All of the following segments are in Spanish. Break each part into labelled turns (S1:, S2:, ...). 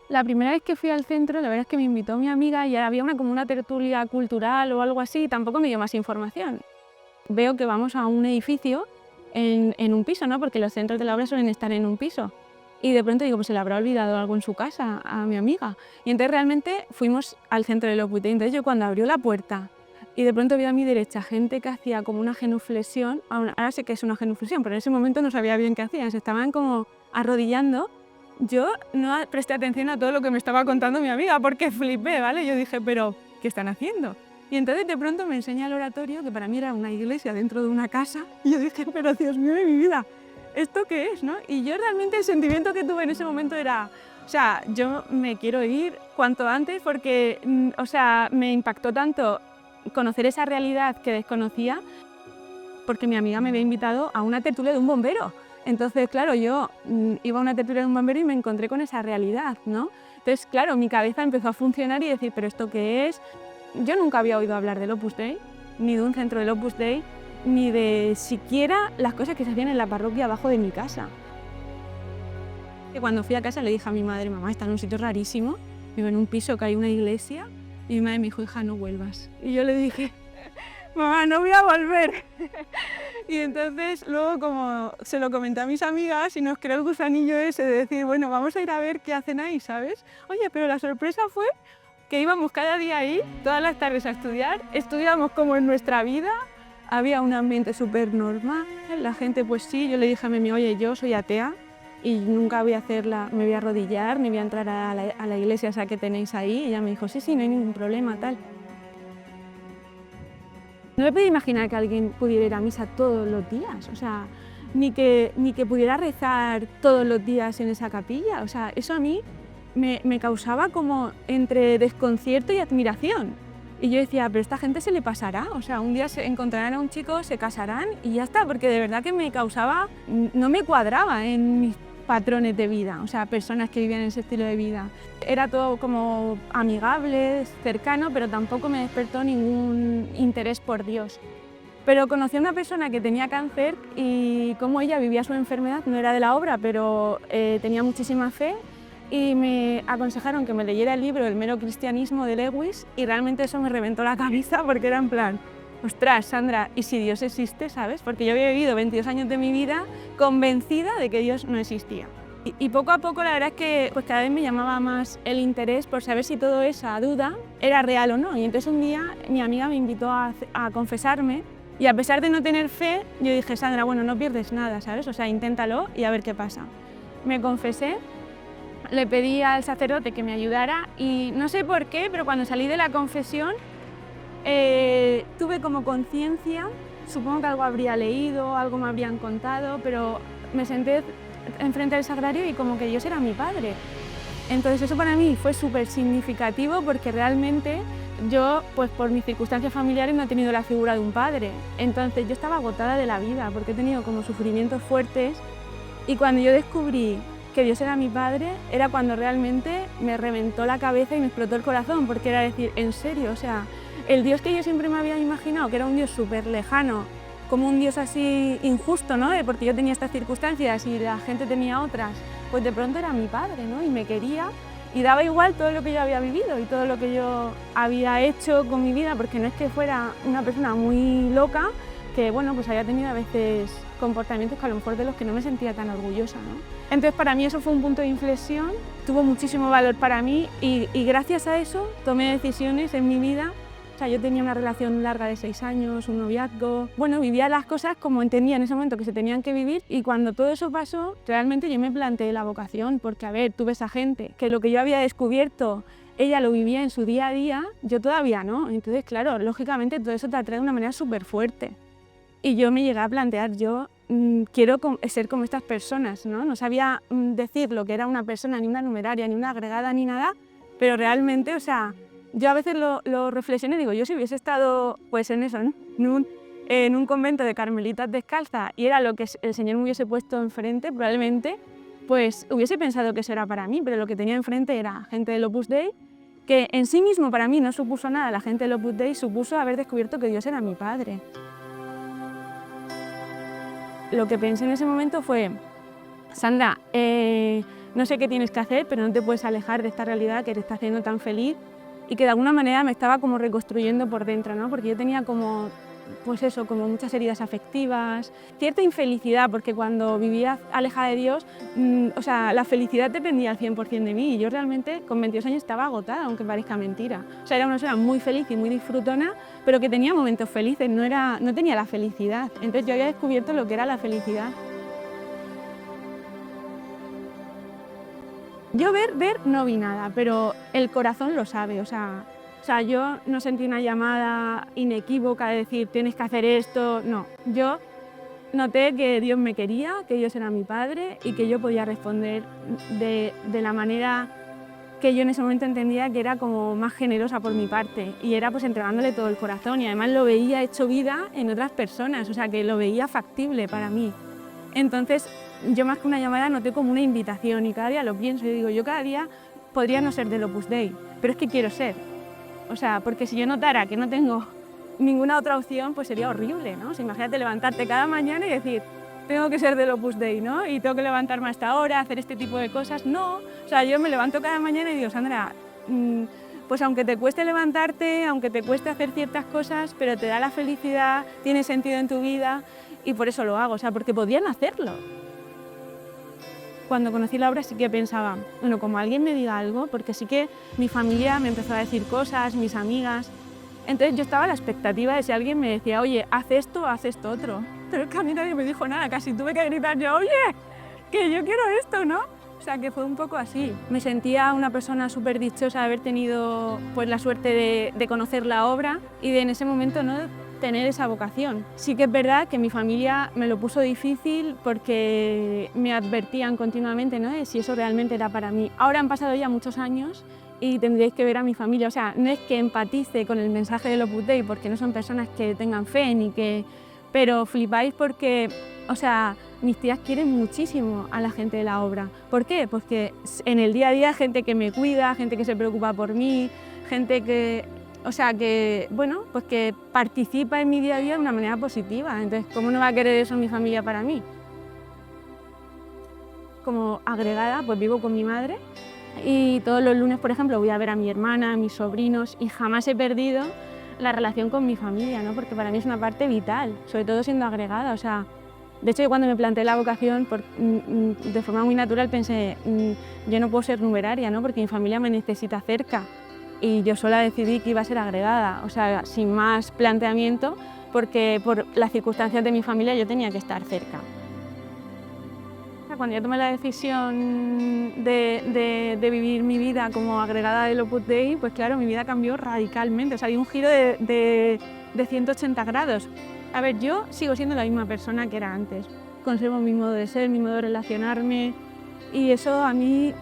S1: La primera vez que fui al centro, la verdad es que me invitó mi amiga y había como una tertulia cultural o algo así, y tampoco me dio más información. Veo que vamos a un edificio en un piso, ¿no? Porque los centros de la obra suelen estar en un piso. Y de pronto digo, pues se le habrá olvidado algo en su casa a mi amiga. Y entonces realmente fuimos al centro del Opus Dei. Entonces yo cuando abrió la puerta y de pronto vi a mi derecha gente que hacía como una genuflexión, ahora sé que es una genuflexión, pero en ese momento no sabía bien qué hacían, se estaban como arrodillando. Yo no presté atención a todo lo que me estaba contando mi amiga porque flipé, ¿vale? Yo dije, pero ¿qué están haciendo? Y entonces de pronto me enseña el oratorio, que para mí era una iglesia dentro de una casa, y yo dije, pero Dios mío de mi vida, ¿esto qué es, no? Y yo realmente el sentimiento que tuve en ese momento era, o sea, yo me quiero ir cuanto antes porque, o sea, me impactó tanto conocer esa realidad que desconocía, porque mi amiga me había invitado a una tertulia de un bombero. Entonces, claro, yo iba a una tertulia de un bombero y me encontré con esa realidad, ¿no? Entonces, claro, mi cabeza empezó a funcionar y decir, ¿pero esto qué es? Yo nunca había oído hablar del Opus Dei, ni de un centro del Opus Dei, ni de siquiera las cosas que se hacían en la parroquia abajo de mi casa. Y cuando fui a casa le dije a mi madre, mamá, está en un sitio rarísimo, vivo en un piso que hay una iglesia, y mi madre me dijo, hija, no vuelvas. Y yo le dije, mamá, no voy a volver. Y entonces luego como se lo comenté a mis amigas y nos creó el gusanillo ese de decir, bueno, vamos a ir a ver qué hacen ahí, ¿sabes? Oye, pero la sorpresa fue que íbamos cada día ahí, todas las tardes a estudiar, estudiábamos como en nuestra vida, había un ambiente súper normal, la gente pues sí, yo le dije a Memi, oye, yo soy atea y nunca voy a me voy a arrodillar, ni voy a entrar a la iglesia esa que tenéis ahí, y ella me dijo, sí, sí, no hay ningún problema, tal. No me podía imaginar que alguien pudiera ir a misa todos los días, o sea, ni que pudiera rezar todos los días en esa capilla, o sea, eso a mí me causaba como entre desconcierto y admiración. Y yo decía, pero esta gente se le pasará, o sea, un día se encontrarán a un chico, se casarán y ya está, porque de verdad que me causaba, no me cuadraba en mis patrones de vida, o sea, personas que vivían ese estilo de vida. Era todo como amigable, cercano, pero tampoco me despertó ningún interés por Dios. Pero conocí a una persona que tenía cáncer y cómo ella vivía su enfermedad, no era de la obra, pero tenía muchísima fe y me aconsejaron que me leyera el libro El mero cristianismo de Lewis y realmente eso me reventó la cabeza porque era en plan, ostras, Sandra, ¿y si Dios existe, sabes? Porque yo había vivido 22 años de mi vida convencida de que Dios no existía. Y poco a poco la verdad es que pues cada vez me llamaba más el interés por saber si toda esa duda era real o no. Y entonces un día mi amiga me invitó a confesarme y a pesar de no tener fe, yo dije, Sandra, bueno, no pierdes nada, ¿sabes? O sea, inténtalo y a ver qué pasa. Me confesé, le pedí al sacerdote que me ayudara y no sé por qué, pero cuando salí de la confesión tuve como conciencia, supongo que algo habría leído, algo me habrían contado, pero me senté enfrente del sagrario y como que Dios era mi padre. Entonces eso para mí fue súper significativo porque realmente yo, pues por mis circunstancias familiares no he tenido la figura de un padre. Entonces yo estaba agotada de la vida porque he tenido como sufrimientos fuertes y cuando yo descubrí que Dios era mi padre, era cuando realmente me reventó la cabeza y me explotó el corazón, porque era decir, en serio, o sea, el Dios que yo siempre me había imaginado, que era un Dios súper lejano, como un Dios así injusto, ¿no? Porque yo tenía estas circunstancias y la gente tenía otras, pues de pronto era mi padre, ¿no? Y me quería y daba igual todo lo que yo había vivido y todo lo que yo había hecho con mi vida, porque no es que fuera una persona muy loca, que bueno, pues había tenido a veces comportamientos que a lo mejor de los que no me sentía tan orgullosa, ¿no? Entonces para mí eso fue un punto de inflexión, tuvo muchísimo valor para mí y gracias a eso tomé decisiones en mi vida. O sea, yo tenía una relación larga de 6 años, un noviazgo, bueno, vivía las cosas como entendía en ese momento que se tenían que vivir y cuando todo eso pasó, realmente yo me planteé la vocación, porque a ver, tuve esa gente que lo que yo había descubierto, ella lo vivía en su día a día, yo todavía no, entonces claro, lógicamente todo eso te atrae de una manera súper fuerte. Y yo me llegué a plantear, yo quiero ser como estas personas, ¿no? No sabía decir lo que era una persona, ni una numeraria, ni una agregada, ni nada, pero realmente, o sea, yo a veces lo reflexioné y digo, yo si hubiese estado pues en eso, ¿no? En un convento de carmelitas descalza y era lo que el Señor me hubiese puesto enfrente, probablemente, pues hubiese pensado que eso era para mí, pero lo que tenía enfrente era gente del Opus Dei, que en sí mismo para mí no supuso nada, la gente del Opus Dei supuso haber descubierto que Dios era mi Padre. Lo que pensé en ese momento fue, Sandra, no sé qué tienes que hacer, pero no te puedes alejar de esta realidad que te está haciendo tan feliz y que de alguna manera me estaba como reconstruyendo por dentro, ¿no? Porque yo tenía como, pues eso, como muchas heridas afectivas, cierta infelicidad, porque cuando vivía alejada de Dios, o sea, la felicidad dependía al 100% de mí y yo realmente con 22 años estaba agotada, aunque parezca mentira. O sea, era una persona muy feliz y muy disfrutona, pero que tenía momentos felices, no tenía la felicidad. Entonces yo había descubierto lo que era la felicidad. Yo ver no vi nada, pero el corazón lo sabe, o sea, yo no sentí una llamada inequívoca de decir tienes que hacer esto, no. Yo noté que Dios me quería, que Dios era mi padre y que yo podía responder de la manera que yo en ese momento entendía que era como más generosa por mi parte y era pues entregándole todo el corazón y además lo veía hecho vida en otras personas, o sea que lo veía factible para mí. Entonces yo más que una llamada noté como una invitación y cada día lo pienso y digo, yo cada día podría no ser del Opus Dei, pero es que quiero ser. O sea, porque si yo notara que no tengo ninguna otra opción, pues sería horrible, ¿no? O sea, imagínate levantarte cada mañana y decir, tengo que ser del Opus Dei, ¿no? Y tengo que levantarme hasta ahora, hacer este tipo de cosas. No, o sea, yo me levanto cada mañana y digo, Sandra, pues aunque te cueste levantarte, aunque te cueste hacer ciertas cosas, pero te da la felicidad, tiene sentido en tu vida y por eso lo hago, o sea, porque podían hacerlo. Cuando conocí la obra sí que pensaba, bueno, como alguien me diga algo, porque sí que mi familia me empezó a decir cosas, mis amigas. Entonces yo estaba a la expectativa de si alguien me decía, oye, haz esto otro. Pero es que a mí nadie me dijo nada, casi tuve que gritar yo, oye, que yo quiero esto, ¿no? O sea, que fue un poco así. Me sentía una persona súper dichosa de haber tenido pues, la suerte de conocer la obra y de en ese momento no tener esa vocación. Sí que es verdad que mi familia me lo puso difícil porque me advertían continuamente, ¿no?, de si eso realmente era para mí. Ahora han pasado ya muchos años y tendríais que ver a mi familia. O sea, no es que empatice con el mensaje del Opus Dei porque no son personas que tengan fe ni que... Pero flipáis porque, o sea, mis tías quieren muchísimo a la gente de la obra. ¿Por qué? Porque en el día a día gente que me cuida, gente que se preocupa por mí, gente que... O sea, que, bueno, pues que participa en mi día a día de una manera positiva. Entonces, ¿cómo no va a querer eso mi familia para mí? Como agregada, pues vivo con mi madre y todos los lunes, por ejemplo, voy a ver a mi hermana, a mis sobrinos y jamás he perdido la relación con mi familia, ¿no? Porque para mí es una parte vital, sobre todo siendo agregada. O sea, de hecho, yo cuando me planteé la vocación, de forma muy natural pensé, yo no puedo ser numeraria, ¿no? Porque mi familia me necesita cerca. Y yo sola decidí que iba a ser agregada, o sea, sin más planteamiento, porque por las circunstancias de mi familia yo tenía que estar cerca. Cuando yo tomé la decisión de vivir mi vida como agregada del Opus Dei, pues claro, mi vida cambió radicalmente, o sea, dio un giro de 180 grados. A ver, yo sigo siendo la misma persona que era antes, conservo mi modo de ser, mi modo de relacionarme y eso a mí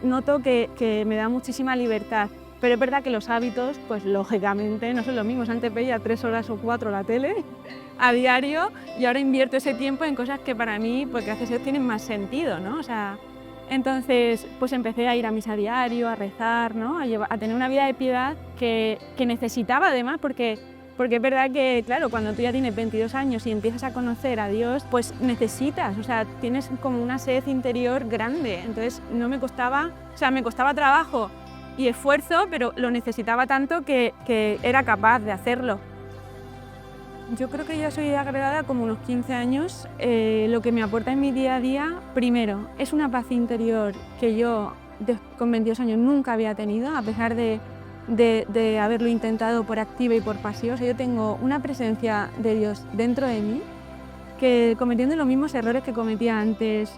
S1: noto que me da muchísima libertad. Pero es verdad que los hábitos, pues lógicamente no son los mismos. Antes veía 3 horas o 4 la tele a diario y ahora invierto ese tiempo en cosas que para mí, pues gracias a Dios, tienen más sentido, ¿no? O sea, entonces, pues empecé a ir a misa a diario, a rezar, ¿no? A tener una vida de piedad que necesitaba además, porque es verdad que, claro, cuando tú ya tienes 22 años y empiezas a conocer a Dios, pues necesitas, o sea, tienes como una sed interior grande. Entonces no me costaba, o sea, me costaba trabajo y esfuerzo, pero lo necesitaba tanto que era capaz de hacerlo. Yo creo que ya soy agregada como unos 15 años. Lo que me aporta en mi día a día, primero, es una paz interior que yo con 22 años nunca había tenido, a pesar de haberlo intentado por activa y por pasiva. O sea, yo tengo una presencia de Dios dentro de mí, que cometiendo los mismos errores que cometía antes,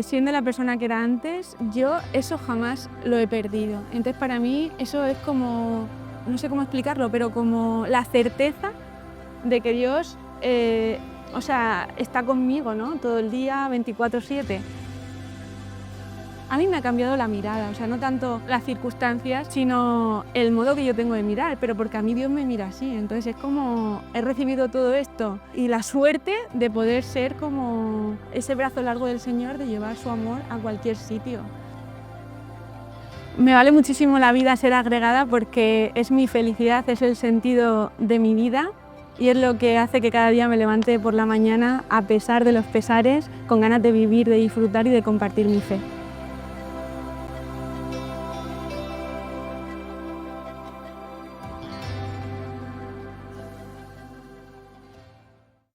S1: siendo la persona que era antes, yo eso jamás lo he perdido. Entonces para mí eso es como, no sé cómo explicarlo, pero como la certeza de que Dios o sea, está conmigo, ¿no? Todo el día, 24/7. A mí me ha cambiado la mirada, o sea, no tanto las circunstancias, sino el modo que yo tengo de mirar, pero porque a mí Dios me mira así. Entonces es como, he recibido todo esto y la suerte de poder ser como ese brazo largo del Señor, de llevar su amor a cualquier sitio. Me vale muchísimo la vida ser agregada porque es mi felicidad, es el sentido de mi vida y es lo que hace que cada día me levante por la mañana, a pesar de los pesares, con ganas de vivir, de disfrutar y de compartir mi fe.